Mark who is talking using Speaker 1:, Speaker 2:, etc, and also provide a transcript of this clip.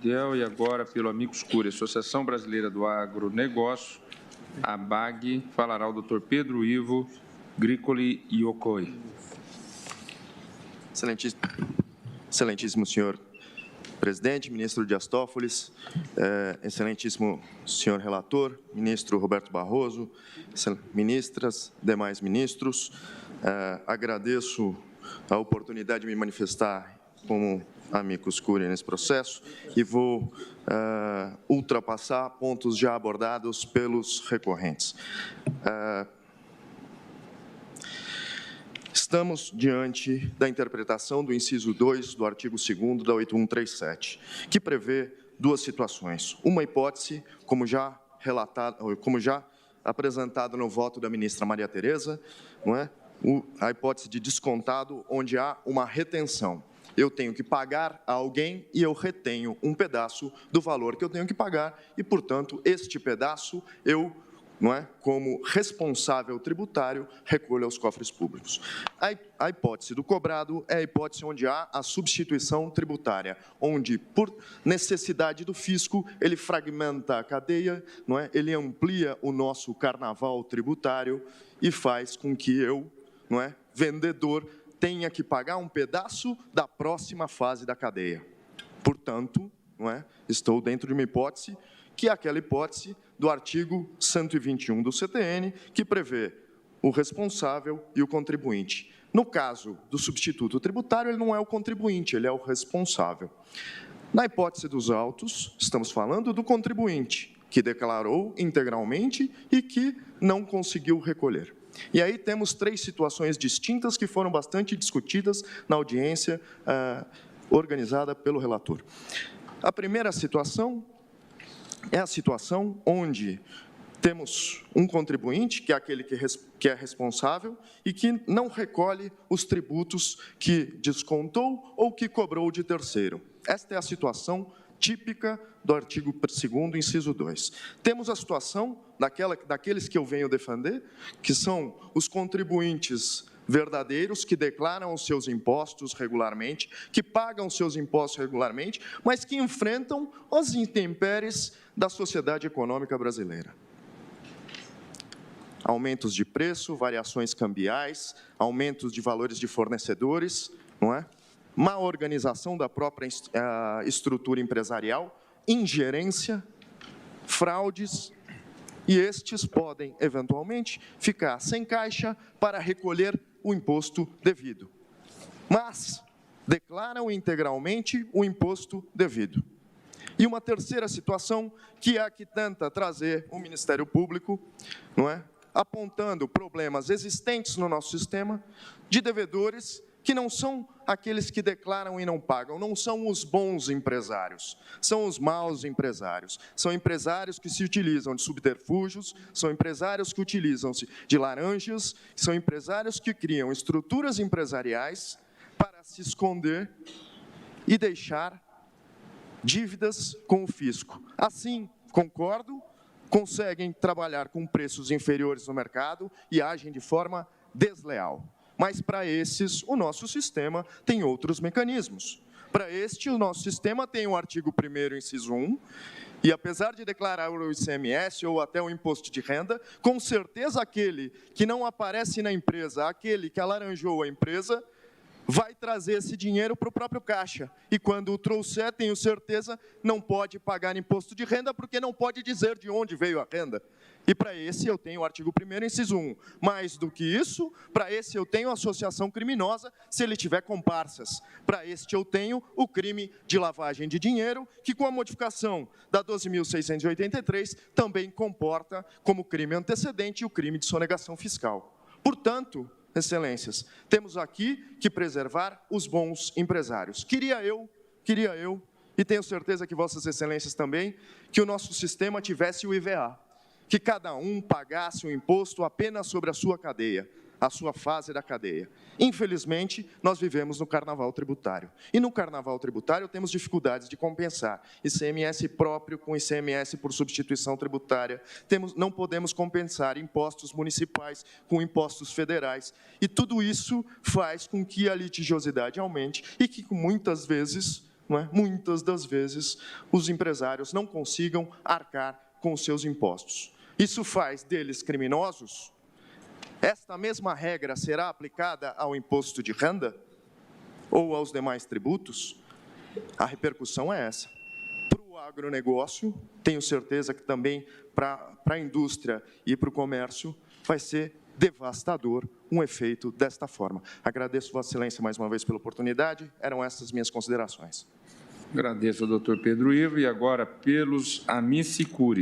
Speaker 1: Miguel. E agora, pelo Amicus Curiae, Associação Brasileira do Agronegócio, ABAG, falará o Dr. Pedro Ivo Gricoli Iocoi.
Speaker 2: Excelentíssimo senhor presidente, ministro Dias Toffoli, excelentíssimo senhor relator, ministro Roberto Barroso, ministras, demais ministros, agradeço a oportunidade de me manifestar como amicus curiae nesse processo e vou ultrapassar pontos já abordados pelos recorrentes. Estamos diante da interpretação do inciso 2 do artigo 2º da 8137, que prevê duas situações. Uma hipótese, como já apresentado no voto da ministra Maria Tereza, não é? A hipótese de descontado, onde há uma retenção. Eu tenho que pagar a alguém e eu retenho um pedaço do valor que eu tenho que pagar e, portanto, este pedaço eu, não é, como responsável tributário, recolho aos cofres públicos. A hipótese do cobrado é a hipótese onde há a substituição tributária, onde, por necessidade do fisco, ele fragmenta a cadeia, não é, ele amplia o nosso carnaval tributário e faz com que eu, não é, vendedor, tenha que pagar um pedaço da próxima fase da cadeia. Portanto, não é, estou dentro de uma hipótese que é aquela hipótese do artigo 121 do CTN, que prevê o responsável e o contribuinte. No caso do substituto tributário, ele não é o contribuinte, ele é o responsável. Na hipótese dos autos, estamos falando do contribuinte, que declarou integralmente e que não conseguiu recolher. E aí temos três situações distintas que foram bastante discutidas na audiência organizada pelo relator. A primeira situação é a situação onde temos um contribuinte, que é aquele que é responsável e que não recolhe os tributos que descontou ou que cobrou de terceiro. Esta é a situação típica do artigo 2º, inciso 2. Temos a situação daqueles que eu venho defender, que são os contribuintes verdadeiros, que declaram os seus impostos regularmente, que pagam os seus impostos regularmente, mas que enfrentam os intempéries da sociedade econômica brasileira. Aumentos de preço, variações cambiais, aumentos de valores de fornecedores, não é? Má organização da própria estrutura empresarial, ingerência, fraudes, e estes podem, eventualmente, ficar sem caixa para recolher o imposto devido. Mas declaram integralmente o imposto devido. E uma terceira situação, que é a que tenta trazer o Ministério Público, não é? Apontando problemas existentes no nosso sistema de devedores que não são aqueles que declaram e não pagam, não são os bons empresários, são os maus empresários. São empresários que se utilizam de subterfúgios, são empresários que utilizam-se de laranjas, são empresários que criam estruturas empresariais para se esconder e deixar dívidas com o fisco. Assim, concordo, conseguem trabalhar com preços inferiores no mercado e agem de forma desleal. Mas, para esses, o nosso sistema tem outros mecanismos. Para este, o nosso sistema tem o artigo 1º, inciso 1, e, apesar de declarar o ICMS ou até o imposto de renda, com certeza aquele que não aparece na empresa, aquele que alaranjou a empresa, vai trazer esse dinheiro para o próprio caixa. E, quando o trouxer, tenho certeza, não pode pagar imposto de renda, porque não pode dizer de onde veio a renda. E para esse eu tenho o artigo 1º, inciso 1. Mais do que isso, para esse eu tenho associação criminosa, se ele tiver comparsas. Para este eu tenho o crime de lavagem de dinheiro, que com a modificação da 12.683 também comporta como crime antecedente o crime de sonegação fiscal. Portanto, excelências, temos aqui que preservar os bons empresários. Queria eu, e tenho certeza que vossas excelências também, que o nosso sistema tivesse o IVA, que cada um pagasse o imposto apenas sobre a sua cadeia, a sua fase da cadeia. Infelizmente, nós vivemos no carnaval tributário. E no carnaval tributário temos dificuldades de compensar. ICMS próprio com ICMS por substituição tributária. Não podemos compensar impostos municipais com impostos federais. E tudo isso faz com que a litigiosidade aumente e que muitas vezes, não é, muitas das vezes, os empresários não consigam arcar com os seus impostos. Isso faz deles criminosos? Esta mesma regra será aplicada ao imposto de renda ou aos demais tributos? A repercussão é essa. Para o agronegócio, tenho certeza que também para a indústria e para o comércio vai ser devastador um efeito desta forma. Agradeço Vossa Excelência mais uma vez pela oportunidade. Eram essas minhas considerações.
Speaker 1: Agradeço ao doutor Pedro Ivo e agora pelos amicicuri.